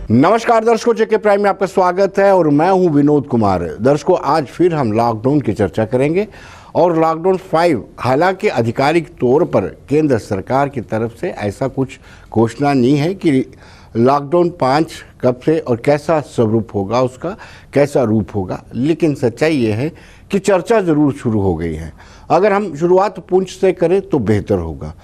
नमस्कार दर्शकों, जेके प्राइम में आपका स्वागत है और मैं हूं विनोद कुमार। दर्शकों, आज फिर हम लॉकडाउन की चर्चा करेंगे और लॉकडाउन 5, हालांकि आधिकारिक तौर पर केंद्र सरकार की तरफ से ऐसा कुछ घोषणा नहीं है कि लॉकडाउन 5 कब से और कैसा स्वरूप होगा, उसका कैसा रूप होगा, लेकिन सच्चाई ये है कि चर्चा ज़रूर शुरू हो गई है। अगर हम शुरुआत पुंछ से करें तो बेहतर होगा,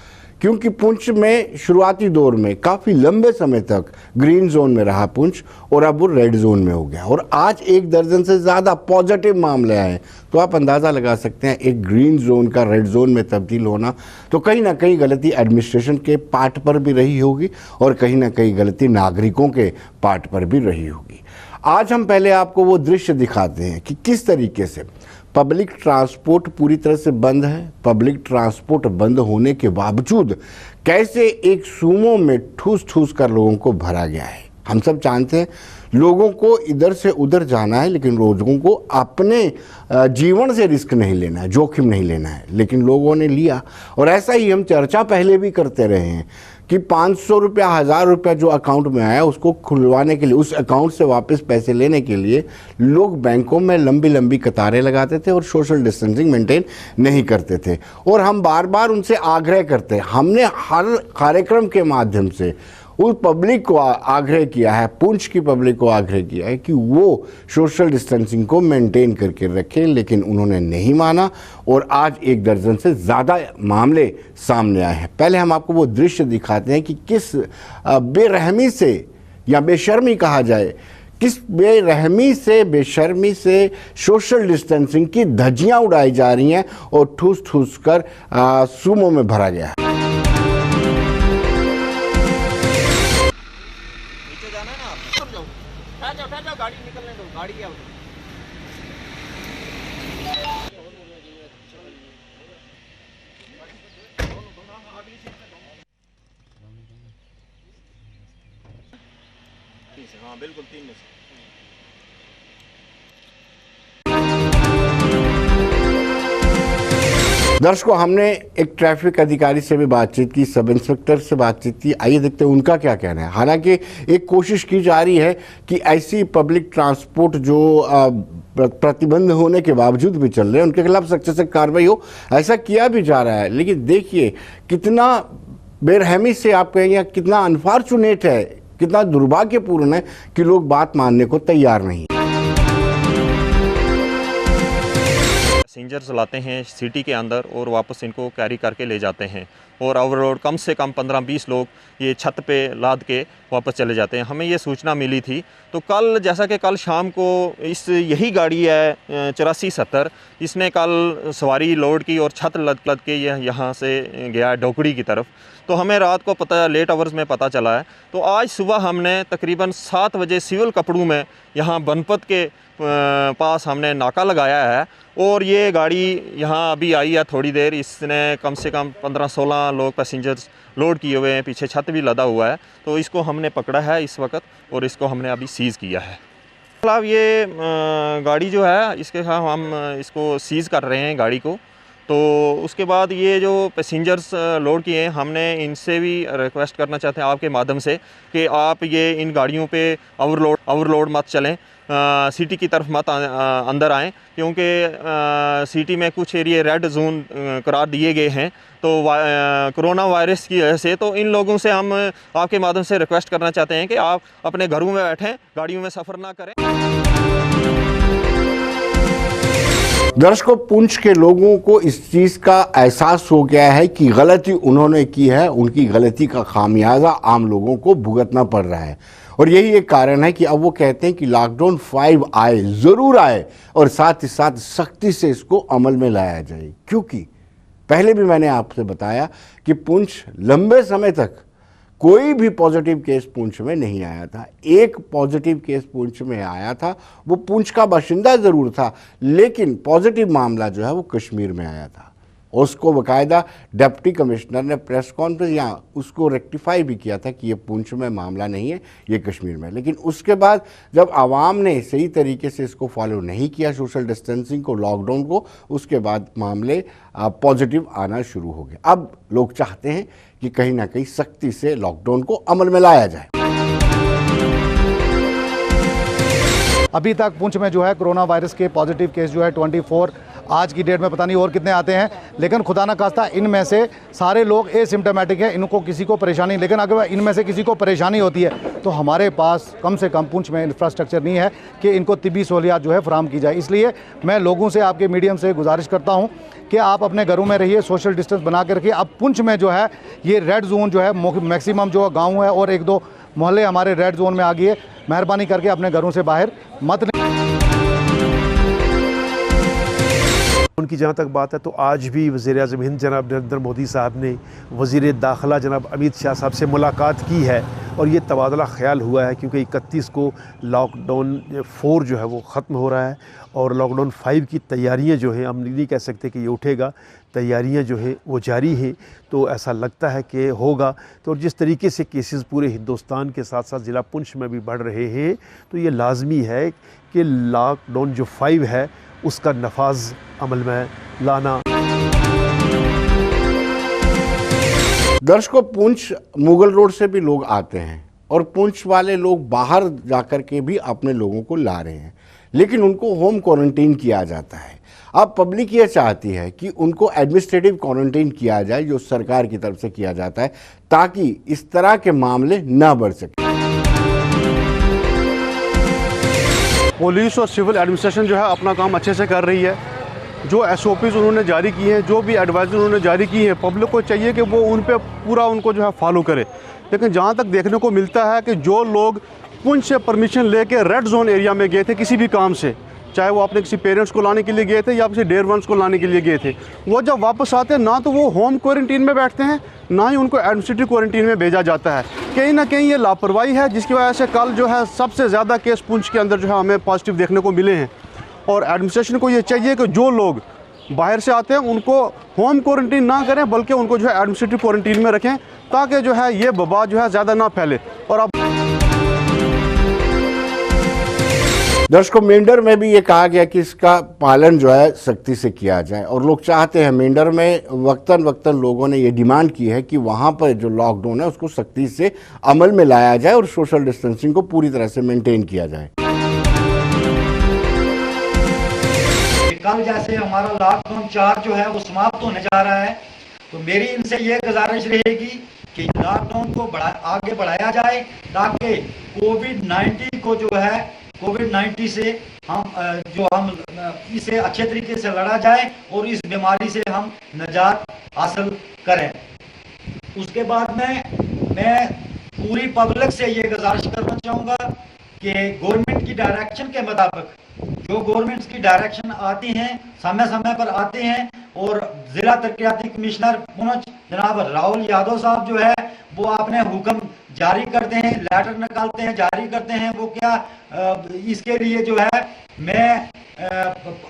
क्योंकि पुंछ में शुरुआती दौर में काफ़ी लंबे समय तक ग्रीन जोन में रहा पुंछ और अब वो रेड जोन में हो गया और आज 1 दर्जन से ज़्यादा पॉजिटिव मामले आए। तो आप अंदाज़ा लगा सकते हैं एक ग्रीन जोन का रेड जोन में तब्दील होना तो कहीं ना कहीं गलती एडमिनिस्ट्रेशन के पार्ट पर भी रही होगी और कहीं ना कहीं गलती नागरिकों के पार्ट पर भी रही होगी। आज हम पहले आपको वो दृश्य दिखाते हैं कि किस तरीके से पब्लिक ट्रांसपोर्ट पूरी तरह से बंद है। पब्लिक ट्रांसपोर्ट बंद होने के बावजूद कैसे एक सूमो में ठूस ठूस कर लोगों को भरा गया है। हम सब जानते हैं लोगों को इधर से उधर जाना है, लेकिन लोगों को अपने जीवन से रिस्क नहीं लेना है, जोखिम नहीं लेना है, लेकिन लोगों ने लिया। और ऐसा ही हम चर्चा पहले भी करते रहे हैं कि 500 रुपया, 1000 रुपया जो अकाउंट में आया उसको खुलवाने के लिए, उस अकाउंट से वापस पैसे लेने के लिए लोग बैंकों में लंबी लंबी कतारें लगाते थे और सोशल डिस्टेंसिंग मेंटेन नहीं करते थे। और हम बार बार उनसे आग्रह करते, हमने हर कार्यक्रम के माध्यम से उस पब्लिक को आग्रह किया है, पुंछ की पब्लिक को आग्रह किया है कि वो सोशल डिस्टेंसिंग को मेंटेन करके रखें, लेकिन उन्होंने नहीं माना और आज 1 दर्जन से ज़्यादा मामले सामने आए हैं। पहले हम आपको वो दृश्य दिखाते हैं कि किस बेरहमी से या बेशर्मी कहा जाए, किस बेरहमी से, बेशर्मी से सोशल डिस्टेंसिंग की धज्जियाँ उड़ाई जा रही हैं और ठूस ठूस कर सूमों में भरा गया है। गाड़ी निकलने दो, गाड़ी है हाँ बिल्कुल 3 में से। दर्शकों, हमने एक ट्रैफिक अधिकारी से भी बातचीत की, सब इंस्पेक्टर से बातचीत की। आइए देखते हैं उनका क्या कहना है। हालांकि एक कोशिश की जा रही है कि ऐसी पब्लिक ट्रांसपोर्ट जो प्रतिबंध होने के बावजूद भी चल रहे हैं उनके खिलाफ सख्त से कार्रवाई हो, ऐसा किया भी जा रहा है। लेकिन देखिए कितना बेरहमी से, आप कहेंगे कितना अनफॉर्चुनेट है, कितना दुर्भाग्यपूर्ण है कि लोग बात मानने को तैयार नहीं। पैसेंजर्स लाते हैं सिटी के अंदर और वापस इनको कैरी करके ले जाते हैं और ओवरलोड कम से कम 15-20 लोग ये छत पे लाद के वापस चले जाते हैं। हमें ये सूचना मिली थी तो कल, जैसा कि कल शाम को यही गाड़ी है 8470, इसने कल सवारी लोड की और छत लद के यहाँ से गया है डोकड़ी की तरफ। तो हमें रात को पता, लेट आवर्स में पता चला है। तो आज सुबह हमने तकरीबन 7 बजे सिविल कपड़ों में यहाँ बनपत के पास हमने नाका लगाया है और ये गाड़ी यहाँ अभी आई है थोड़ी देर। इसने कम से कम 15-16 लोग पैसेंजर्स लोड किए हुए हैं, पीछे छत भी लदा हुआ है। तो इसको हमने पकड़ा है इस वक्त और इसको हमने अभी सीज़ किया है। मतलब ये गाड़ी जो है इसके साथ हम इसको सीज़ कर रहे हैं गाड़ी को। तो उसके बाद ये जो पैसेंजर्स लोड किए हैं, हमने इनसे भी रिक्वेस्ट करना चाहते हैं आपके माध्यम से कि आप ये इन गाड़ियों पे ओवरलोड मत चलें, सिटी की तरफ मत अंदर आएँ, क्योंकि सिटी में कुछ एरिया रेड जोन करार दिए गए हैं तो कोरोना वायरस की वजह से। तो इन लोगों से हम आपके माध्यम से रिक्वेस्ट करना चाहते हैं कि आप अपने घरों में बैठें, गाड़ियों में सफ़र ना करें। दर्शकों, पुंछ के लोगों को इस चीज़ का एहसास हो गया है कि गलती उन्होंने की है, उनकी गलती का खामियाजा आम लोगों को भुगतना पड़ रहा है। और यही एक कारण है कि अब वो कहते हैं कि लॉकडाउन 5 आए, ज़रूर आए और साथ ही साथ सख्ती से इसको अमल में लाया जाए। क्योंकि पहले भी मैंने आपसे बताया कि पुंछ लंबे समय तक कोई भी पॉजिटिव केस पुंछ में नहीं आया था। एक पॉजिटिव केस पुंछ में आया था, वो पुंछ का बाशिंदा ज़रूर था, लेकिन पॉजिटिव मामला जो है वो कश्मीर में आया था। उसको बाकायदा डिप्टी कमिश्नर ने प्रेस कॉन्फ्रेंस या उसको रेक्टिफाई भी किया था कि ये पुंछ में मामला नहीं है, ये कश्मीर में। लेकिन उसके बाद जब आवाम ने सही तरीके से इसको फॉलो नहीं किया, सोशल डिस्टेंसिंग को, लॉकडाउन को, उसके बाद मामले पॉजिटिव आना शुरू हो गए। अब लोग चाहते हैं कि कहीं ना कहीं सख्ती से लॉकडाउन को अमल में लाया जाए। अभी तक पुंछ में जो है कोरोना वायरस के पॉजिटिव केस जो है 24 आज की डेट में पता नहीं और कितने आते हैं, लेकिन खुदा न खास्ता इनमें से सारे लोग एसिम्टोमेटिक हैं, इनको किसी को परेशानी। लेकिन अगर इनमें से किसी को परेशानी होती है तो हमारे पास कम से कम पुंछ में इंफ्रास्ट्रक्चर नहीं है कि इनको तिब्बी सहूलियात जो है फराहम की जाए। इसलिए मैं लोगों से आपके मीडियम से गुजारिश करता हूँ कि आप अपने घरों में रहिए, सोशल डिस्टेंस बना के रखिए। अब पुंछ में जो है ये रेड जोन जो है मैक्सिमम जो गाँव है और 1-2 मोहल्ले हमारे रेड जोन में आ गए। मेहरबानी करके अपने घरों से बाहर मत। उनकी जहाँ तक बात है तो आज भी वज़ीर-ए-आज़म हिंद जनाब नरेंद्र मोदी साहब ने वज़ीर दाखिला जनाब अमित शाह साहब से मुलाकात की है और ये तबादला ख्याल हुआ है, क्योंकि 31 को लॉकडाउन 4 जो है वो ख़त्म हो रहा है और लॉकडाउन 5 की तैयारियां जो हैं, हम नहीं कह सकते कि ये उठेगा, तैयारियां जो हैं वो जारी हैं। तो ऐसा लगता है कि होगा। तो जिस तरीके से केसेस पूरे हिंदुस्तान के साथ साथ ज़िला पुंछ में भी बढ़ रहे हैं, तो ये लाजमी है कि लॉकडाउन जो 5 है उसका नफाज अमल में लाना। दर्शकों, पुंछ मुगल रोड से भी लोग आते हैं और पुंछ वाले लोग बाहर जाकर के भी अपने लोगों को ला रहे हैं, लेकिन उनको होम क्वारंटीन किया जाता है। अब पब्लिक ये चाहती है कि उनको एडमिनिस्ट्रेटिव क्वारंटीन किया जाए, जो सरकार की तरफ से किया जाता है, ताकि इस तरह के मामले ना बढ़ सके। पुलिस और सिविल एडमिनिस्ट्रेशन जो है अपना काम अच्छे से कर रही है। जो SOPs उन्होंने जारी की हैं, जो भी एडवाइजरी उन्होंने जारी की है, पब्लिक को चाहिए कि वो उन पे पूरा उनको जो है फॉलो करे। लेकिन जहाँ तक देखने को मिलता है कि जो लोग पुंछ से परमिशन लेके रेड जोन एरिया में गए थे किसी भी काम से, चाहे वो अपने किसी पेरेंट्स को लाने के लिए गए थे या किसी डेयर वंस को लाने के लिए गए थे, वो जब वापस आते हैं ना तो वो होम क्वारंटीन में बैठते हैं, ना ही उनको एडमिनिस्ट्रेटिव क्वारंटीन में भेजा जाता है। कहीं ना कहीं ये लापरवाही है, जिसकी वजह से कल जो है सबसे ज़्यादा केस पुंछ के अंदर जो है हमें पॉजिटिव देखने को मिले हैं। और एडमिनिस्ट्रेशन को ये चाहिए कि जो लोग बाहर से आते हैं उनको होम क्वारंटीन ना करें, बल्कि उनको जो है एडमिनिस्ट्रेटिव क्वारंटीन में रखें, ताकि जो है ये वबा जो है ज़्यादा ना फैले। और अब दर्शकों, मेंढर में भी ये कहा गया कि इसका पालन जो है सख्ती से किया जाए, और लोग चाहते हैं, मेंढर में वक्तन लोगों ने ये डिमांड की है कि वहाँ पर जो लॉकडाउन है उसको सख्ती से अमल में लाया जाए और सोशल डिस्टेंसिंग को पूरी तरह से मेंटेन किया जाए। कल जैसे हमारा लॉकडाउन 4 जो है वो समाप्त होने जा रहा है, तो मेरी इनसे ये गुजारिश रहेगी कि लॉकडाउन को आगे बढ़ाया जाए, ताकि कोविड-19 को जो है कोविड-19 से हम इसे अच्छे तरीके से लड़ा जाए और इस बीमारी से हम निजात हासिल करें। उसके बाद में मैं पूरी पब्लिक से ये गुजारिश करना चाहूँगा कि गवर्नमेंट की डायरेक्शन के मुताबिक, जो गवर्नमेंट की डायरेक्शन आती हैं समय समय पर आते हैं, और जिला तरक्याती कमिश्नर पुंछ जनाब राहुल यादव साहब जो है वो अपने हुक्म जारी करते हैं, लेटर निकालते हैं, जारी करते हैं। वो क्या इसके लिए जो है मैं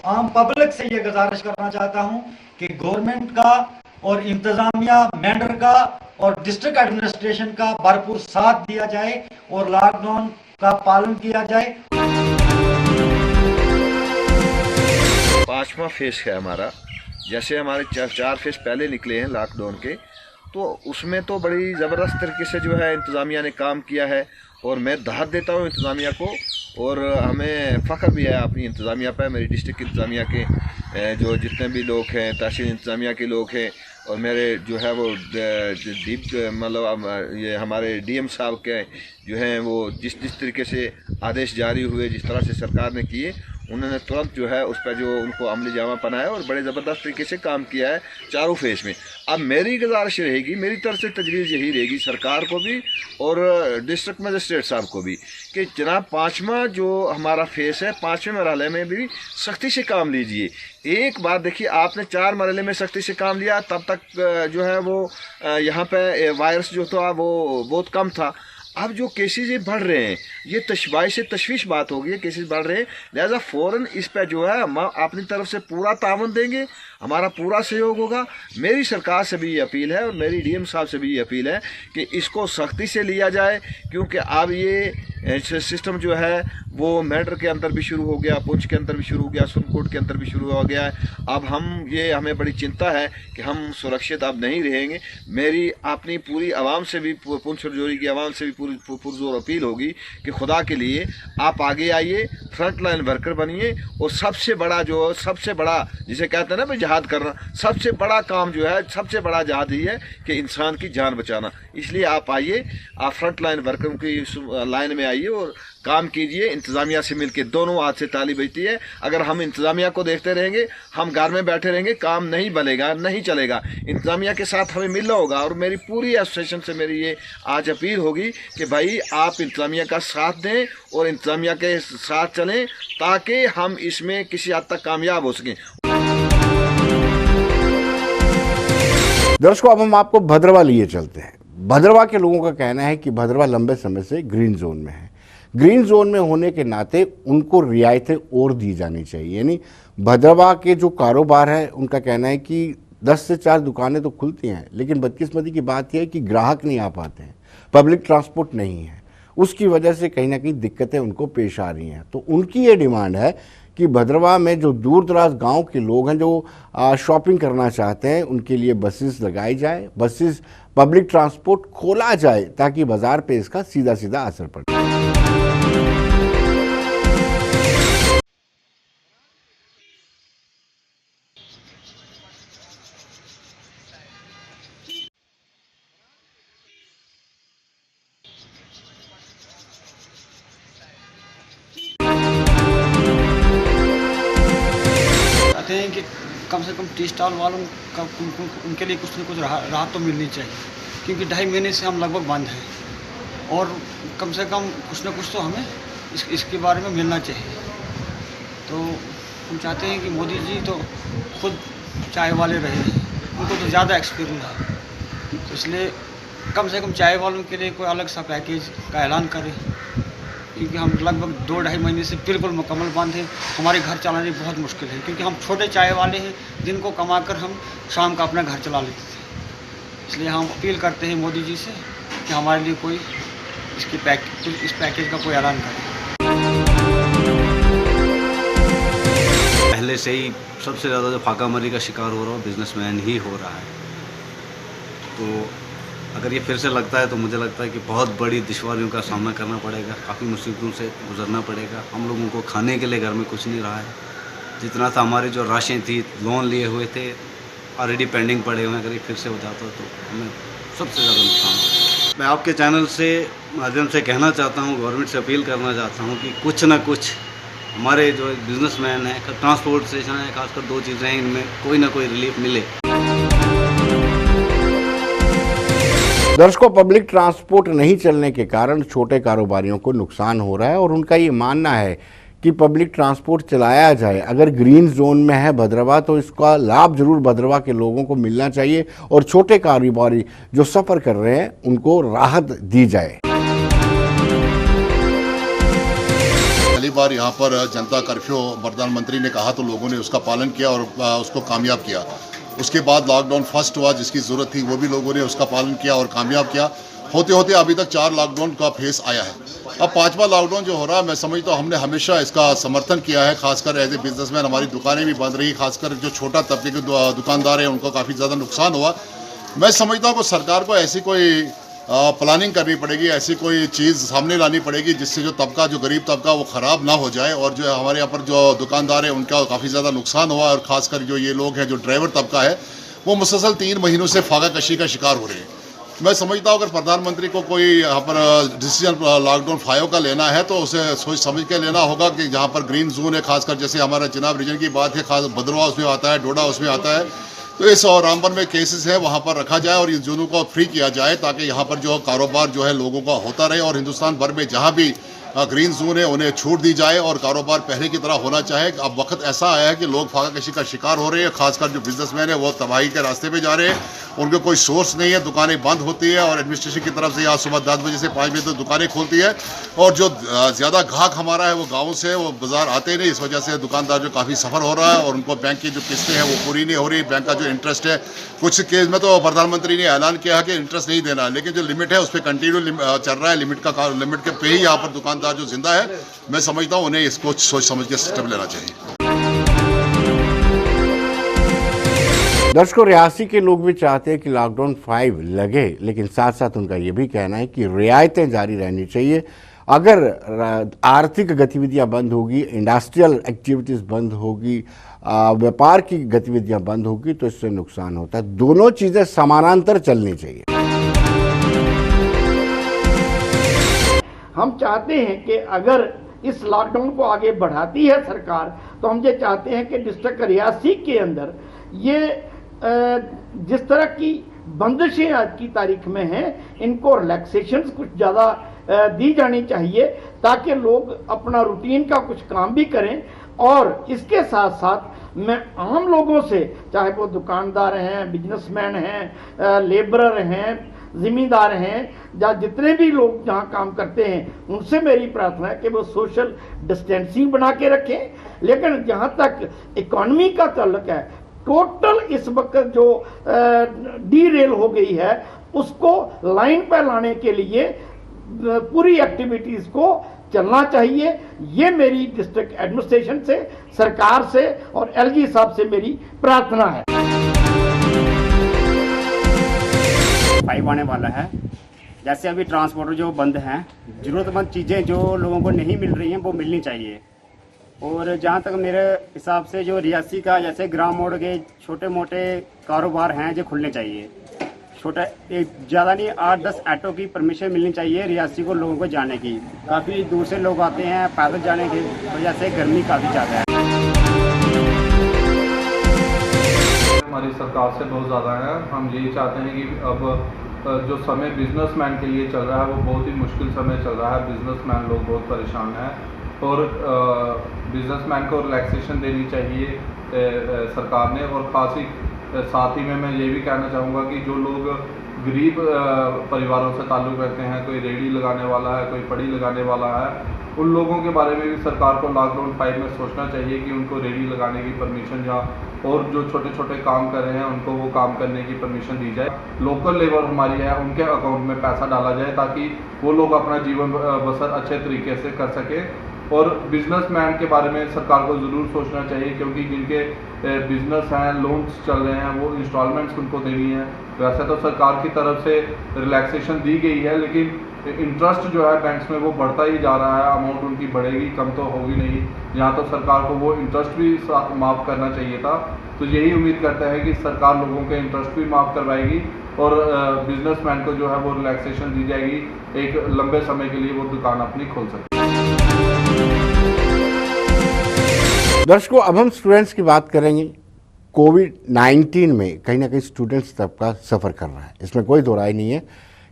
आम पब्लिक से ये गुजारिश करना चाहता हूँ कि गवर्नमेंट का और इंतजामिया, मेंढर का और डिस्ट्रिक्ट एडमिनिस्ट्रेशन का भरपूर साथ दिया जाए और लॉकडाउन का पालन किया जाए। 5वां फेज है हमारा। जैसे हमारे 4 फेज पहले निकले हैं लॉकडाउन के, तो उसमें तो बड़ी ज़बरदस्त तरीके से जो है इंतज़ामिया ने काम किया है, और मैं दाद देता हूँ इंतज़ामिया को, और हमें फ़ख्र भी है अपनी इंतज़ामिया पर। मेरी डिस्ट्रिक्ट इंतज़ामिया के जो जितने भी लोग हैं, तहसील इंतज़ामिया के लोग हैं, और मेरे जो है वो डीप मतलब ये हमारे DM साहब के जो हैं, वो जिस तरीके से आदेश जारी हुए, जिस तरह से सरकार ने किए, उन्होंने तुरंत जो है उस पर जो उनको अमली जामा पहनाया और बड़े ज़बरदस्त तरीके से काम किया है चारों फेज में। अब मेरी गुजारिश रहेगी, मेरी तरफ से तजवीज़ यही रहेगी सरकार को भी और डिस्ट्रिक्ट मजिस्ट्रेट साहब को भी, कि जनाब 5वां जो हमारा फेस है, 5वें मरहले में भी सख्ती से काम लीजिए। एक बार देखिए, आपने 4 मरहले में सख्ती से काम लिया, तब तक जो है वो यहाँ पे वायरस जो था वो बहुत कम था। अब जो केसेस ये बढ़ रहे हैं, ये तशवाइश से तशवीश बात हो गई है, केसेस बढ़ रहे हैं, लिहाजा फ़ौरन इस पर जो है हम अपनी तरफ से पूरा तावन देंगे, हमारा पूरा सहयोग होगा। मेरी सरकार से भी ये अपील है और मेरी DM साहब से भी ये अपील है कि इसको सख्ती से लिया जाए, क्योंकि अब ये सिस्टम जो है वो मेंढर के अंदर भी शुरू हो गया, पुंछ के अंदर भी शुरू हो गया, सुरनकोट के अंदर भी शुरू हो गया है। अब हमें बड़ी चिंता है कि हम सुरक्षित अब नहीं रहेंगे। मेरी अपनी पूरी आवाम से भी, पुंछ रजौरी की आवाम से भी पुरजोर अपील होगी कि खुदा के लिए आप आगे आइए, फ्रंट लाइन वर्कर बनिए, और सबसे बड़ा जिसे कहते हैं ना भाई जिहाद करना, सबसे बड़ा काम जो है, सबसे बड़ा जिहाद ही है कि इंसान की जान बचाना। इसलिए आप आइए, आप फ्रंट लाइन वर्करों की लाइन में आइए और काम कीजिए। इंतज़ामिया से मिलकर दोनों हाथ से ताली बजती है। अगर हम इंतज़ामिया को देखते रहेंगे, हम घर में बैठे रहेंगे, काम नहीं बनेगा, नहीं चलेगा। इंतज़ामिया के साथ हमें मिलना होगा। और मेरी पूरी एसोसिएशन से मेरी ये आज अपील होगी कि भाई आप इंतज़ामिया का साथ दें और इंतज़ामिया के साथ चलें, ताकि हम इसमें किसी हद तक कामयाब हो सकें। दर्शकों, अब हम आपको भद्रवा लिए चलते हैं। भद्रवा के लोगों का कहना है कि भद्रवा लंबे समय से ग्रीन जोन में है। ग्रीन जोन में होने के नाते उनको रियायतें और दी जानी चाहिए। यानी भद्रवा के जो कारोबार है, उनका कहना है कि 10 से 4 दुकानें तो खुलती हैं, लेकिन बदकिस्मती की बात यह है कि ग्राहक नहीं आ पाते हैं, पब्लिक ट्रांसपोर्ट नहीं है। उसकी वजह से कहीं ना कहीं दिक्कतें उनको पेश आ रही हैं। तो उनकी ये डिमांड है कि भद्रवा में जो दूर दराज गाँव के लोग हैं जो शॉपिंग करना चाहते हैं, उनके लिए बसेस लगाई जाए, बसेस पब्लिक ट्रांसपोर्ट खोला जाए, ताकि बाज़ार पे इसका सीधा सीधा असर पड़े। चाहते हैं कि कम से कम टी स्टॉल वालों का उनके लिए कुछ न कुछ राहत तो मिलनी चाहिए, क्योंकि 2.5 महीने से हम लगभग बंद हैं और कम से कम कुछ न कुछ तो हमें इसके बारे में मिलना चाहिए। तो हम चाहते हैं कि मोदी जी तो खुद चाय वाले रहे हैं, उनको तो ज़्यादा एक्सपीरियंस है, तो इसलिए कम से कम चाय वालों के लिए कोई अलग सा पैकेज का ऐलान करें, क्योंकि हम लगभग 2-2.5 महीने से बिल्कुल मुकम्मल बंद हैं। हमारे घर चलाने बहुत मुश्किल है, क्योंकि हम छोटे चाय वाले हैं, दिन को कमाकर हम शाम का अपना घर चला लेते थे। इसलिए हम अपील करते हैं मोदी जी से कि हमारे लिए कोई इस पैकेज का कोई ऐलान करें। पहले से ही सबसे ज़्यादा जो फाकामरी का शिकार हो रहा है बिजनेसमैन ही हो रहा है। तो अगर ये फिर से लगता है तो मुझे लगता है कि बहुत बड़ी दुश्वारियों का सामना करना पड़ेगा, काफ़ी मुसीबतों से गुजरना पड़ेगा। हम लोगों को खाने के लिए घर में कुछ नहीं रहा है, जितना था हमारी जो राशें थी, लोन लिए हुए थे, ऑलरेडी पेंडिंग पड़े हुए हैं। अगर ये फिर से हो जाता तो हमें सबसे ज़्यादा नुकसान होगा। मैं आपके चैनल से माध्यम से कहना चाहता हूँ, गवर्नमेंट से अपील करना चाहता हूँ कि कुछ ना कुछ हमारे जो बिजनेसमैन हैं, ट्रांसपोर्टेशन है, खासकर 2 चीज़ें हैं, इनमें कोई ना कोई रिलीफ मिले। दर्शकों, पब्लिक ट्रांसपोर्ट नहीं चलने के कारण छोटे कारोबारियों को नुकसान हो रहा है और उनका ये मानना है कि पब्लिक ट्रांसपोर्ट चलाया जाए। अगर ग्रीन जोन में है भद्रवा तो इसका लाभ जरूर भद्रवा के लोगों को मिलना चाहिए और छोटे कारोबारी जो सफ़र कर रहे हैं उनको राहत दी जाए। पहली बार यहाँ पर जनता कर्फ्यू प्रधानमंत्री ने कहा तो लोगों ने उसका पालन किया और उसको कामयाब किया। उसके बाद लॉकडाउन फर्स्ट हुआ, जिसकी ज़रूरत थी वो भी लोगों ने उसका पालन किया और कामयाब किया। होते होते अभी तक 4 लॉकडाउन का फेस आया है। अब 5वां लॉकडाउन जो हो रहा है, मैं समझता हूँ हमने हमेशा इसका समर्थन किया है। खासकर एज ए बिजनेसमैन हमारी दुकानें भी बंद रही, खासकर जो छोटा तबके के दुकानदार हैं उनको काफ़ी ज़्यादा नुकसान हुआ। मैं समझता हूँ कि सरकार को ऐसी कोई प्लानिंग करनी पड़ेगी, ऐसी कोई चीज़ सामने लानी पड़ेगी जिससे जो तबका, जो गरीब तबका, वो ख़राब ना हो जाए। और जो हमारे यहाँ पर जो दुकानदार हैं उनका काफ़ी ज़्यादा नुकसान हुआ। और ख़ासकर जो ये लोग हैं, जो ड्राइवर तबका है, वो मुसलसल 3 महीनों से फाका कशी का शिकार हो रहे हैं। मैं समझता हूँ अगर प्रधानमंत्री को कोई यहाँ पर डिसीजन लॉकडाउन 5 का लेना है तो उसे सोच समझ के लेना होगा कि जहाँ पर ग्रीन जोन है, खासकर जैसे हमारा चिनाब रीजन की बात है, खास भद्रवा उसमें आता है, डोडा उसमें आता है, तो इस रामबन में केसेस है वहाँ पर रखा जाए और इस जोनों को फ्री किया जाए, ताकि यहाँ पर जो कारोबार जो है लोगों का होता रहे। और हिंदुस्तान भर में जहाँ भी ग्रीन जोन है उन्हें छूट दी जाए और कारोबार पहले की तरह होना चाहे। अब वक्त ऐसा आया है कि लोग फाका कशी का शिकार हो रहे हैं, खासकर जो बिजनेसमैन है वो तबाही के रास्ते पे जा रहे हैं। उनको कोई सोर्स नहीं है, दुकानें बंद होती है और एडमिनिस्ट्रेशन की तरफ से यहाँ सुबह 10 बजे से 5 बजे तक दुकानें खोलती है। और जो ज़्यादा ग्राहक हमारा है वो गाँव से, वो बाज़ार आते नहीं, इस वजह से दुकानदार जो काफ़ी सफ़र हो रहा है और उनको बैंक की जो किस्तें हैं वो पूरी नहीं हो रही। बैंक का जो इंटरेस्ट है, कुछ केस में तो प्रधानमंत्री ने ऐलान किया है कि इंटरेस्ट नहीं देना, लेकिन जो लिमिट है उस पर कंटिन्यू चल रहा है। लिमिट के पे ही यहाँ पर दुकानदार जो जिंदा है, मैं समझता हूँ उन्हें इसको सोच समझ के स्टेप लेना चाहिए। दर्शकों, रियासी के लोग भी चाहते हैं कि लॉकडाउन 5 लगे, लेकिन साथ साथ उनका ये भी कहना है कि रियायतें जारी रहनी चाहिए। अगर आर्थिक गतिविधियां बंद होगी, इंडस्ट्रियल एक्टिविटीज़ बंद होगी, व्यापार की गतिविधियां बंद होगी तो इससे नुकसान होता है। दोनों चीज़ें समानांतर चलनी चाहिए। हम चाहते हैं कि अगर इस लॉकडाउन को आगे बढ़ाती है सरकार, तो हम ये चाहते हैं कि डिस्ट्रिक्ट रियासी के अंदर ये जिस तरह की बंदिशें आज की तारीख में हैं, इनको रिलैक्सेशंस कुछ ज़्यादा दी जानी चाहिए, ताकि लोग अपना रूटीन का कुछ काम भी करें। और इसके साथ साथ मैं आम लोगों से, चाहे वो दुकानदार हैं, बिजनेसमैन हैं, लेबरर हैं, ज़िम्मेदार हैं, या जितने भी लोग जहाँ काम करते हैं, उनसे मेरी प्रार्थना है कि वो सोशल डिस्टेंसिंग बना के रखें। लेकिन जहाँ तक इकॉनमी का ताल्लुक है, टोटल इस वक्त जो डीरेल हो गई है, उसको लाइन पर लाने के लिए पूरी एक्टिविटीज़ को चलना चाहिए। ये मेरी डिस्ट्रिक्ट एडमिनिस्ट्रेशन से, सरकार से और एलजी साहब से मेरी प्रार्थना है। 5 आने वाला है, जैसे अभी ट्रांसपोर्टर जो बंद हैं, ज़रूरतमंद चीज़ें जो लोगों को नहीं मिल रही हैं वो मिलनी चाहिए। और जहाँ तक मेरे हिसाब से जो रियासी का जैसे ग्राम मोड़ के छोटे मोटे कारोबार हैं जो खुलने चाहिए। छोटा एक ज़्यादा नहीं, 8-10 ऑटो की परमिशन मिलनी चाहिए रियासी को, लोगों को जाने की। काफ़ी दूर से लोग आते हैं पैदल जाने की वजह से, गर्मी काफ़ी ज़्यादा है। हमारी सरकार से बहुत ज़्यादा है। हम यही चाहते हैं कि अब जो समय बिजनेसमैन के लिए चल रहा है वो बहुत ही मुश्किल समय चल रहा है। बिजनेसमैन लोग बहुत परेशान हैं और बिजनेसमैन को रिलैक्सेशन देनी चाहिए सरकार ने। और खास ही साथ ही में मैं ये भी कहना चाहूँगा कि जो लोग गरीब परिवारों से ताल्लुक़ रखते हैं, कोई रेहड़ी लगाने वाला है, कोई पड़ी लगाने वाला है, उन लोगों के बारे में भी सरकार को लॉकडाउन 5 में सोचना चाहिए कि उनको रेहड़ी लगाने की परमिशन, या और जो छोटे छोटे काम कर रहे हैं उनको वो काम करने की परमिशन दी जाए। लोकल लेबर हमारी है, उनके अकाउंट में पैसा डाला जाए ताकि वो लोग अपना जीवन बसर अच्छे तरीके से कर सकें। और बिजनेसमैन के बारे में सरकार को ज़रूर सोचना चाहिए, क्योंकि जिनके बिजनेस हैं, लोन्स चल रहे हैं, वो इंस्टॉलमेंट्स उनको देनी है। वैसे तो सरकार की तरफ से रिलैक्सेशन दी गई है, लेकिन इंटरेस्ट जो है बैंक्स में वो बढ़ता ही जा रहा है। अमाउंट उनकी बढ़ेगी, कम तो होगी नहीं। यहाँ तो सरकार को वो इंटरेस्ट भी माफ़ करना चाहिए था। तो यही उम्मीद करते हैं कि सरकार लोगों के इंटरेस्ट भी माफ़ करवाएगी और बिजनेसमैन को जो है वो रिलैक्सेशन दी जाएगी, एक लंबे समय के लिए वो दुकान अपनी खोल सके। दर्शकों, अब हम स्टूडेंट्स की बात करेंगे। कोविड-19 में कहीं ना कहीं स्टूडेंट्स तबका सफ़र कर रहा है, इसमें कोई दो राय नहीं है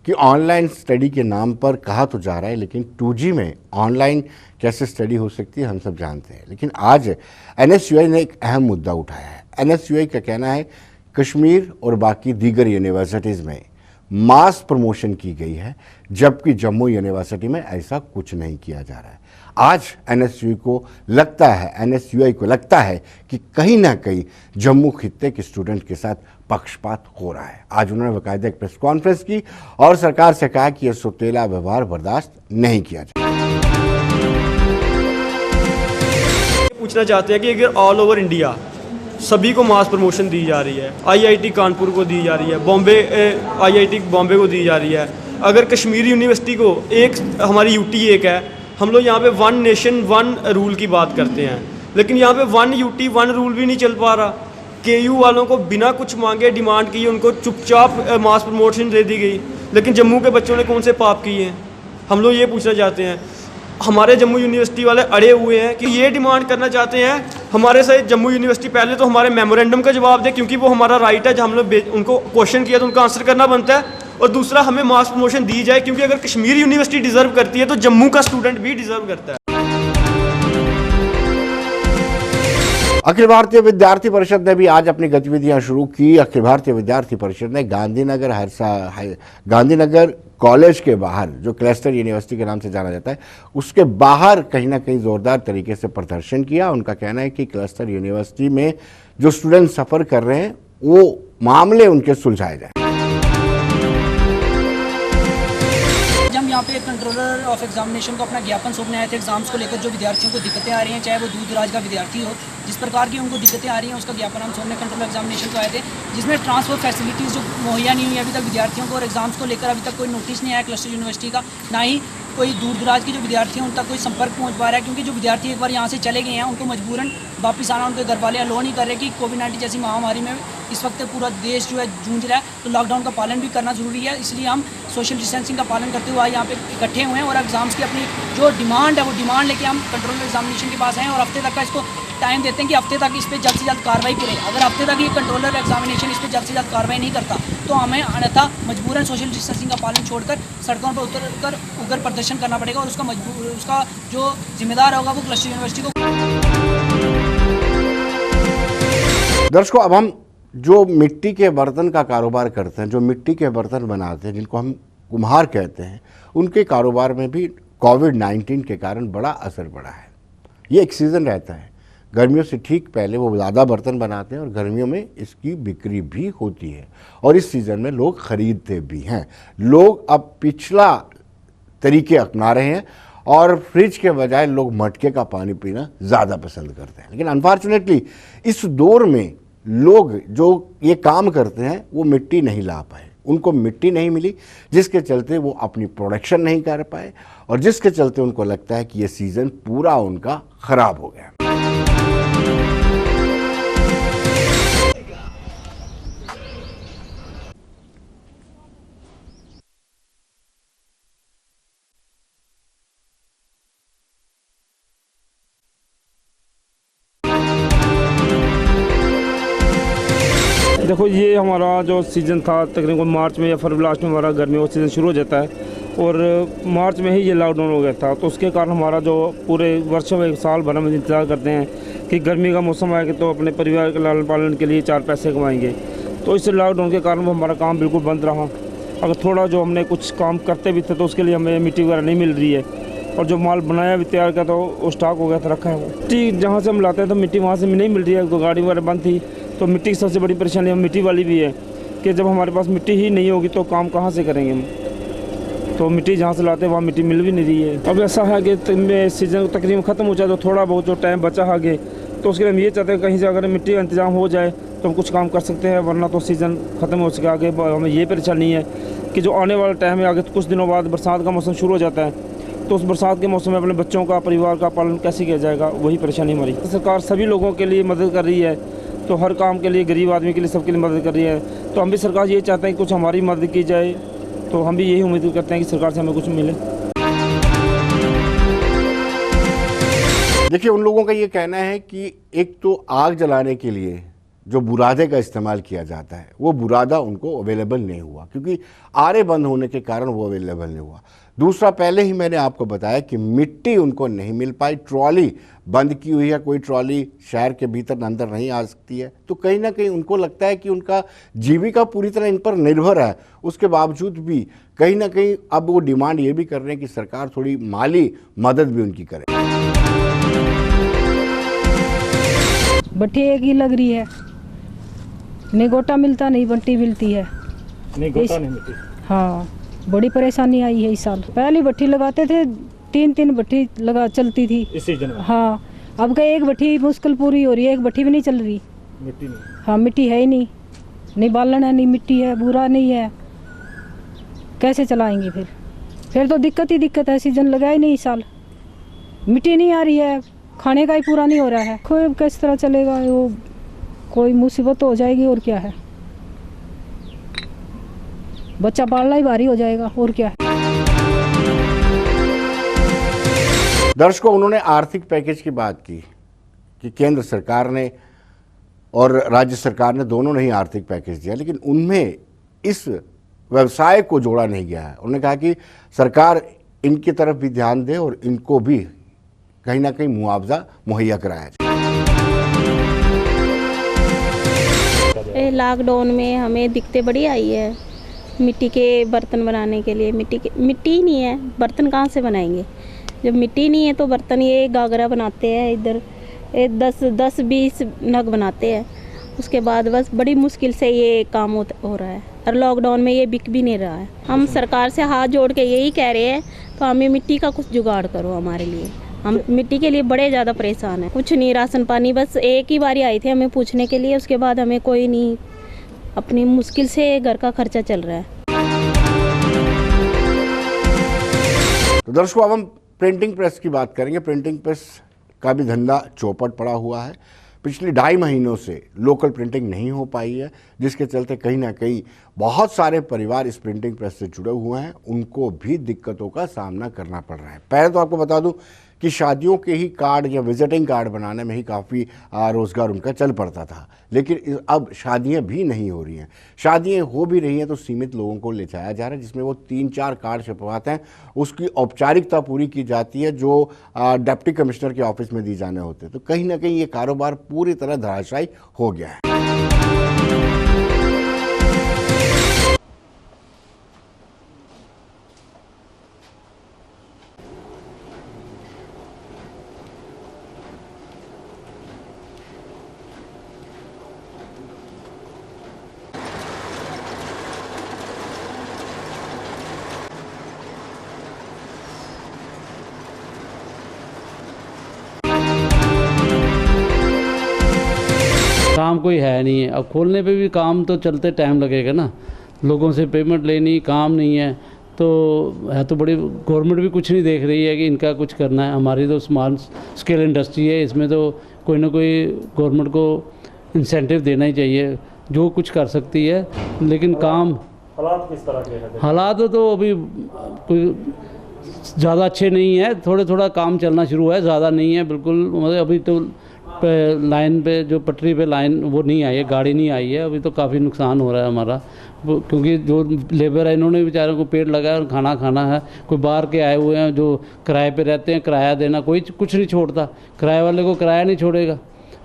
कि ऑनलाइन स्टडी के नाम पर कहा तो जा रहा है, लेकिन 2G में ऑनलाइन कैसे स्टडी हो सकती है हम सब जानते हैं। लेकिन आज NSUI ने एक अहम मुद्दा उठाया है। NSUI का कहना है कश्मीर और बाकी दीगर यूनिवर्सिटीज़ में मास प्रमोशन की गई है, जबकि जम्मू यूनिवर्सिटी में ऐसा कुछ नहीं किया जा रहा है। आज NSUI को लगता है कि कहीं ना कहीं जम्मू खित्ते के स्टूडेंट के साथ पक्षपात हो रहा है। आज उन्होंने बाकायदा एक प्रेस कॉन्फ्रेंस की और सरकार से कहा कि यह सौतेला व्यवहार बर्दाश्त नहीं किया जाए। पूछना चाहते हैं कि अगर ऑल ओवर इंडिया सभी को मास प्रमोशन दी जा रही है, IIT कानपुर को दी जा रही है, IIT बॉम्बे को दी जा रही है, अगर कश्मीर यूनिवर्सिटी को, एक हमारी UT एक है, हम लोग यहाँ पे 1 नेशन 1 रूल की बात करते हैं, लेकिन यहाँ पे 1 UT 1 रूल भी नहीं चल पा रहा। KU वालों को बिना कुछ मांगे, डिमांड की, उनको चुपचाप मास प्रमोशन दे दी गई, लेकिन जम्मू के बच्चों ने कौन से पाप किए हैं? हम लोग ये पूछना चाहते हैं। हमारे जम्मू यूनिवर्सिटी वाले अड़े हुए हैं कि ये डिमांड करना चाहते हैं हमारे से जम्मू यूनिवर्सिटी पहले तो हमारे मेमोरेंडम का जवाब दे, क्योंकि वो हमारा राइट है। जब हम लोग उनको क्वेश्चन किया तो उनका आंसर करना बनता है। और दूसरा, हमें मास प्रमोशन दी जाए, क्योंकि अगर कश्मीर यूनिवर्सिटी डिजर्व करती है तो जम्मू का स्टूडेंट भी डिजर्व करता है। अखिल भारतीय विद्यार्थी परिषद ने भी आज अपनी गतिविधियां शुरू की। अखिल भारतीय विद्यार्थी परिषद ने गांधीनगर कॉलेज के बाहर, जो क्लस्टर यूनिवर्सिटी के नाम से जाना जाता है, उसके बाहर कहीं ना कहीं जोरदार तरीके से प्रदर्शन किया। उनका कहना है कि क्लस्टर यूनिवर्सिटी में जो स्टूडेंट सफ़र कर रहे हैं वो मामले उनके सुलझाए जाए। यहाँ पे कंट्रोलर ऑफ एग्जामिनेशन को अपना ज्ञापन सौंपने आए थे एग्जाम्स को लेकर। जो विद्यार्थियों को दिक्कतें आ रही हैं, चाहे वो दूर दराज का विद्यार्थी हो, जिस प्रकार की उनको दिक्कतें आ रही हैं उसका ज्ञापन हम सौंपने कंट्रोलर एग्जामिनेशन को आए थे, जिसमें ट्रांसफर फैसिलिटीज़ जो मुहैया नहीं हुई अभी तक विद्यार्थियों को, और एग्जाम्स को लेकर अभी तक कोई नोटिस नहीं आया क्लस्टर यूनिवर्सिटी का, ना ही कोई दूर दराज के जो विद्यार्थी हैं उन तक कोई संपर्क पहुंच पा रहा है। क्योंकि जो विद्यार्थी एक बार यहाँ से चले गए हैं उनको मजबूरन वापस आना उनके घर वाले अलो नहीं कर रहे कि कोविड-19 जैसी महामारी में इस वक्त पूरा देश जो है जूझ रहा है, तो लॉकडाउन का पालन भी करना ज़रूरी है। इसलिए हम सोशल डिस्टेंसिंग का पालन करते हुए यहाँ पे इकट्ठे हुए हैं और एग्ज़ाम्स की अपनी जो डिमांड है वो डिमांड लेके हम कंट्रोलर एग्जामिनेशन के पास आए हैं और हफ्ते तक का इसको टाइम देते हैं कि हफ्ते तक इस पर जल्द से जल्द कार्रवाई करें। अगर हफ्ते तक ये कंट्रोलर एग्जामिनेशन इस पर जल्द से जल्द कार्रवाई नहीं करता तो हमें अन्यथा मजबूरन सोशल डिस्टेंसिंग का पालन छोड़कर सड़कों पर उतर उग्र प्रदर्शन करना पड़ेगा और उसका जो जिम्मेदार होगा वो क्लस्टर यूनिवर्सिटी को। दर्शकों, अब हम जो मिट्टी के बर्तन का कारोबार करते हैं, जो मिट्टी के बर्तन बनाते हैं, जिनको हम कुम्हार कहते हैं, उनके कारोबार में भी कोविड-19 के कारण बड़ा असर पड़ा है। ये एक सीज़न रहता है, गर्मियों से ठीक पहले वो ज़्यादा बर्तन बनाते हैं और गर्मियों में इसकी बिक्री भी होती है और इस सीज़न में लोग ख़रीदते भी हैं। लोग अब पिछला तरीके अपना रहे हैं और फ्रिज के बजाय लोग मटके का पानी पीना ज़्यादा पसंद करते हैं। लेकिन अनफॉर्चुनेटली इस दौर में लोग जो ये काम करते हैं वो मिट्टी नहीं ला पाए, उनको मिट्टी नहीं मिली, जिसके चलते वो अपनी प्रोडक्शन नहीं कर पाए और जिसके चलते उनको लगता है कि ये सीज़न पूरा उनका ख़राब हो गया। देखो, ये हमारा जो सीज़न था तकरीबन मार्च में या फरवरी लास्ट में हमारा गर्मियों का सीज़न शुरू हो जाता है और मार्च में ही ये लॉकडाउन हो गया था। तो उसके कारण हमारा जो पूरे वर्षों में एक साल भर हम इंतज़ार करते हैं कि गर्मी का मौसम आएगा तो अपने परिवार के लालन पालन के लिए 4 पैसे कमाएंगे। तो इस लॉकडाउन के कारण हमारा काम बिल्कुल बंद रहा। अगर थोड़ा जो हमने कुछ काम करते भी थे तो उसके लिए हमें मिट्टी वगैरह नहीं मिल रही है और जो माल बनाया भी तैयार किया तो वो स्टॉक हो गया था, रखा है। मिट्टी जहाँ से हम लाते हैं तो मिट्टी वहाँ से नहीं मिल रही है, तो गाड़ी वगैरह बंद थी। तो मिट्टी की सबसे बड़ी परेशानी मिट्टी वाली भी है कि जब हमारे पास मिट्टी ही नहीं होगी तो काम कहाँ से करेंगे हम। तो मिट्टी जहाँ से लाते हैं वहाँ मिट्टी मिल भी नहीं रही है। अब ऐसा है कि सीज़न तकरीबन ख़त्म हो जाए तो थोड़ा बहुत जो टाइम बचा आगे तो उसके लिए हम ये चाहते हैं कहीं से अगर मिट्टी का इंतजाम हो जाए तो हम कुछ काम कर सकते हैं, वरना तो सीज़न ख़त्म हो सके। आगे हमें ये परेशानी है कि जो आने वाला टाइम है आगे कुछ दिनों बाद बरसात का मौसम शुरू हो जाता है, तो उस बरसात के मौसम में अपने बच्चों का परिवार का पालन कैसे किया जाएगा, वही परेशानी हमारी। सरकार सभी लोगों के लिए मदद कर रही है, तो हर काम के लिए, गरीब आदमी के लिए, सबके लिए मदद कर रही है। तो हम भी सरकार ये चाहते हैं कि कुछ हमारी मदद की जाए, तो हम भी यही उम्मीद करते हैं कि सरकार से हमें कुछ मिले। देखिए, उन लोगों का ये कहना है कि एक तो आग जलाने के लिए जो बुरादे का इस्तेमाल किया जाता है वो बुरादा उनको अवेलेबल नहीं हुआ क्योंकि आरे बंद होने के कारण वो अवेलेबल नहीं हुआ। दूसरा, पहले ही मैंने आपको बताया कि मिट्टी उनको नहीं मिल पाई, ट्रॉली बंद की हुई है, कोई ट्रॉली शहर के भीतर अंदर नहीं आ सकती है। तो कहीं ना कहीं उनको लगता है कि उनका जीविका पूरी तरह इन पर निर्भर है। उसके बावजूद भी कहीं ना कहीं अब वो डिमांड ये भी कर रहे हैं कि सरकार थोड़ी माली मदद भी उनकी करे। भट्टी एक ही लग रही है, नहीं गोटा मिलता, नहीं बंटी मिलती है, नहीं गोटा नहीं मिलती। हाँ, बड़ी परेशानी आई है इस साल। पहली भट्टी लगाते थे, 3 भट्टी लगा चलती थी इस सीजन में। हाँ, अब का एक भट्टी मुश्किल पूरी हो रही है, एक भट्टी भी नहीं चल रही। मिट्टी नहीं। हाँ, मिट्टी है ही नहीं बालन है, नहीं मिट्टी है, बुरा नहीं है, कैसे चलाएंगे फिर तो दिक्कत है। सीजन लगा ही नहीं इस साल, मिट्टी नहीं आ रही है, खाने का ही पूरा नहीं हो रहा है। कोई किस तरह चलेगा, वो कोई मुसीबत हो जाएगी और क्या है, बच्चा पालना ही भारी हो जाएगा और क्या है। दर्शकों, उन्होंने आर्थिक पैकेज की बात की कि केंद्र सरकार ने और राज्य सरकार ने दोनों ने ही आर्थिक पैकेज दिया, लेकिन उनमें इस व्यवसाय को जोड़ा नहीं गया है। उन्होंने कहा कि सरकार इनकी तरफ भी ध्यान दे और इनको भी कहीं ना कहीं मुआवजा मुहैया कराया जाए। लॉकडाउन में हमें दिक्कतें बड़ी आई है। मिट्टी के बर्तन बनाने के लिए मिट्टी ही नहीं है, बर्तन कहाँ से बनाएंगे जब मिट्टी नहीं है। तो बर्तन ये गागरा बनाते हैं, इधर 10-20 नग बनाते हैं, उसके बाद बस बड़ी मुश्किल से ये काम हो रहा है। और लॉकडाउन में ये बिक भी नहीं रहा है। हम सरकार से हाथ जोड़ के यही कह रहे हैं, तो हमें मिट्टी का कुछ जुगाड़ करो हमारे लिए। हम मिट्टी के लिए बड़े ज़्यादा परेशान हैं। कुछ नहीं, राशन पानी बस एक ही बारी आई थी हमें पूछने के लिए, उसके बाद हमें कोई नहीं, अपनी मुश्किल से घर का खर्चा चल रहा है। तो दर्शकों, अब हम प्रिंटिंग प्रेस की बात करेंगे। प्रिंटिंग प्रेस का भी धंधा चौपट पड़ा हुआ है। पिछले 2.5 महीनों से लोकल प्रिंटिंग नहीं हो पाई है, जिसके चलते कहीं ना कहीं बहुत सारे परिवार इस प्रिंटिंग प्रेस से जुड़े हुए हैं, उनको भी दिक्कतों का सामना करना पड़ रहा है। पहले तो आपको बता दूं कि शादियों के ही कार्ड या विजिटिंग कार्ड बनाने में ही काफ़ी रोज़गार उनका चल पड़ता था, लेकिन अब शादियां भी नहीं हो रही हैं। शादियां हो भी रही हैं तो सीमित लोगों को ले जाया जा रहा है, जिसमें वो 3-4 कार्ड छपवाते हैं, उसकी औपचारिकता पूरी की जाती है जो डिप्टी कमिश्नर के ऑफिस में दी जाने होते हैं। तो कहीं ना कहीं ये कारोबार पूरी तरह धराशायी हो गया है। काम कोई है नहीं है। अब खोलने पे भी काम तो चलते टाइम लगेगा ना, लोगों से पेमेंट लेनी, काम नहीं है तो है तो बड़ी। गवर्नमेंट भी कुछ नहीं देख रही है कि इनका कुछ करना है। हमारी तो स्मॉल स्केल इंडस्ट्री है, इसमें तो कोई ना कोई गवर्नमेंट को इंसेंटिव देना ही चाहिए, जो कुछ कर सकती है। लेकिन काम हालात किस तरह के हैं? हालात तो अभी कोई ज़्यादा अच्छे नहीं है, थोड़ा काम चलना शुरू है, ज़्यादा नहीं है बिल्कुल। मतलब अभी तो लाइन पे जो पटरी पे लाइन वो नहीं आई है, गाड़ी नहीं आई है, अभी तो काफ़ी नुकसान हो रहा है हमारा, क्योंकि जो लेबर है इन्होंने बेचारों को पेड़ लगाया और खाना खाना है। कोई बाहर के आए हुए हैं जो किराए पे रहते हैं, किराया देना कोई कुछ नहीं छोड़ता, किराए वाले को किराया नहीं छोड़ेगा,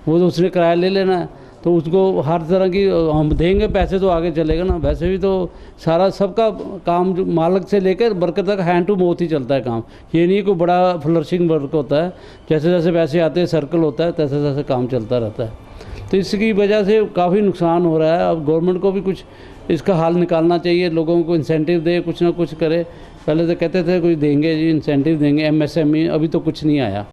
वो तो उसने किराया ले लेना है, तो उसको हर तरह की हम देंगे पैसे तो आगे चलेगा ना। वैसे भी तो सारा सबका काम जो मालिक से लेकर वर्कर तक हैंड टू माउथ ही चलता है काम। ये नहीं कोई बड़ा फ्लरिशिंग वर्क होता है, जैसे जैसे पैसे आते हैं सर्कल होता है, तैसे तैसे काम चलता रहता है। तो इसकी वजह से काफ़ी नुकसान हो रहा है। अब गवर्नमेंट को भी कुछ इसका हल निकालना चाहिए, लोगों को इंसेंटिव दे, कुछ ना कुछ करे। पहले तो कहते थे कुछ देंगे जी, इंसेंटिव देंगे MSME, अभी तो कुछ नहीं आया।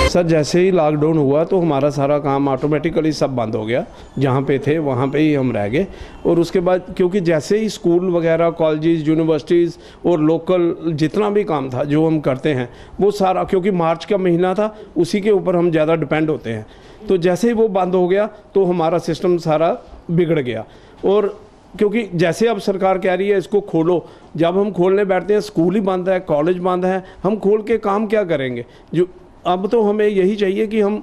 सर जैसे ही लॉकडाउन हुआ तो हमारा सारा काम ऑटोमेटिकली सब बंद हो गया, जहाँ पे थे वहाँ पे ही हम रह गए। और उसके बाद क्योंकि जैसे ही स्कूल वगैरह, कॉलेजेस, यूनिवर्सिटीज़ और लोकल जितना भी काम था जो हम करते हैं वो सारा, क्योंकि मार्च का महीना था उसी के ऊपर हम ज़्यादा डिपेंड होते हैं, तो जैसे ही वो बंद हो गया तो हमारा सिस्टम सारा बिगड़ गया। और क्योंकि जैसे अब सरकार कह रही है इसको खोलो, जब हम खोलने बैठते हैं स्कूल ही बंद है, कॉलेज बंद है, हम खोल के काम क्या करेंगे? जो अब तो हमें यही चाहिए कि हम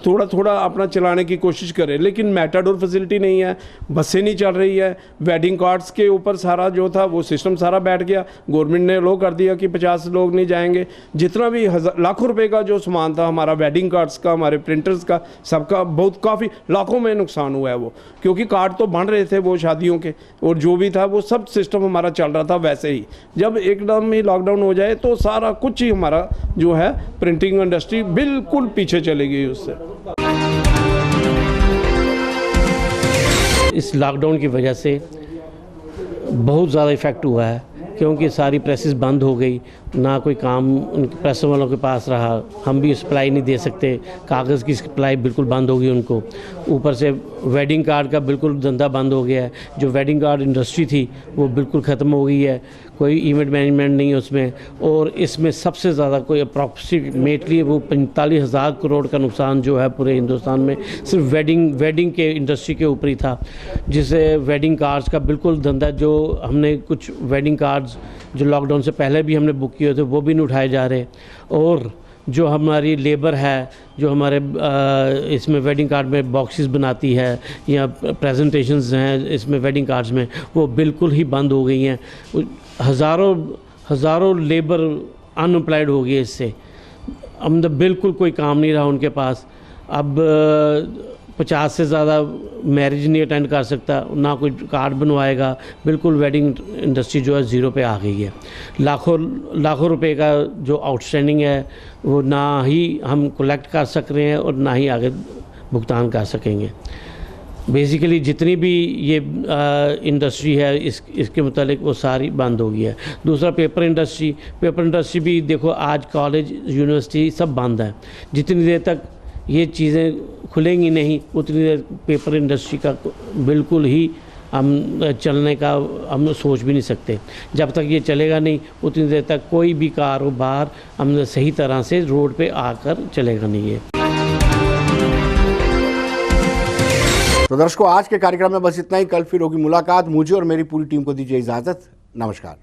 थोड़ा थोड़ा अपना चलाने की कोशिश करें, लेकिन मेटाडोर फैसिलिटी नहीं है, बसें नहीं चल रही है, वेडिंग कार्ड्स के ऊपर सारा जो था वो सिस्टम सारा बैठ गया। गवर्नमेंट ने लो कर दिया कि 50 लोग नहीं जाएंगे। जितना भी लाखों रुपए का जो सामान था हमारा, वेडिंग कार्ड्स का, हमारे प्रिंटर्स का, सबका बहुत काफ़ी लाखों में नुकसान हुआ है वो, क्योंकि कार्ड तो बन रहे थे वो शादियों के, और जो भी था वो सब सिस्टम हमारा चल रहा था वैसे ही। जब एकदम ही लॉकडाउन हो जाए तो सारा कुछ ही हमारा जो है प्रिंटिंग इंडस्ट्री बिल्कुल पीछे चली गई उससे। इस लॉकडाउन की वजह से बहुत ज़्यादा इफ़ेक्ट हुआ है, क्योंकि सारी प्रेसेस बंद हो गई, ना कोई काम उन प्रेसों वालों के पास रहा, हम भी सप्लाई नहीं दे सकते, कागज़ की सप्लाई बिल्कुल बंद हो गई उनको। ऊपर से वेडिंग कार्ड का बिल्कुल धंधा बंद हो गया है, जो वेडिंग कार्ड इंडस्ट्री थी वो बिल्कुल ख़त्म हो गई है, कोई इवेंट मैनेजमेंट नहीं है उसमें। और इसमें सबसे ज़्यादा कोई अप्रॉक्सीमेटली वो 45,000 करोड़ का नुकसान जो है पूरे हिंदुस्तान में सिर्फ वेडिंग के इंडस्ट्री के ऊपर ही था, जिससे वेडिंग कार्ड्स का बिल्कुल धंधा, जो हमने कुछ वेडिंग कार्ड्स जो लॉकडाउन से पहले भी हमने बुक किए थे वो भी नहीं उठाए जा रहे। और जो हमारी लेबर है, जो हमारे इसमें वेडिंग कार्ड में बॉक्सेस बनाती है या प्रेजेंटेशंस हैं इसमें वेडिंग कार्ड्स में, वो बिल्कुल ही बंद हो गई हैं। हज़ारों लेबर अनएम्प्लॉयड हो गई इससे। अब बिल्कुल कोई काम नहीं रहा उनके पास। अब 50 से ज़्यादा मैरिज नहीं अटेंड कर सकता, ना कोई कार्ड बनवाएगा, बिल्कुल वेडिंग इंडस्ट्री जो है ज़ीरो पे आ गई है। लाखों रुपए का जो आउटस्टैंडिंग है वो ना ही हम कलेक्ट कर सक रहे हैं और ना ही आगे भुगतान कर सकेंगे। बेसिकली जितनी भी ये इंडस्ट्री है इसके मुतालिक वो सारी बंद हो गई है। दूसरा पेपर इंडस्ट्री भी देखो आज कॉलेज यूनिवर्सिटी सब बंद है। जितनी देर तक ये चीज़ें खुलेंगी नहीं उतनी देर पेपर इंडस्ट्री का बिल्कुल ही हम चलने का हम सोच भी नहीं सकते। जब तक ये चलेगा नहीं उतनी देर तक कोई भी कारोबार हम सही तरह से रोड पे आकर चलेगा नहीं है। तो दर्शकों, आज के कार्यक्रम में बस इतना ही। कल फिर होगी मुलाकात। मुझे और मेरी पूरी टीम को दीजिए इजाज़त। नमस्कार।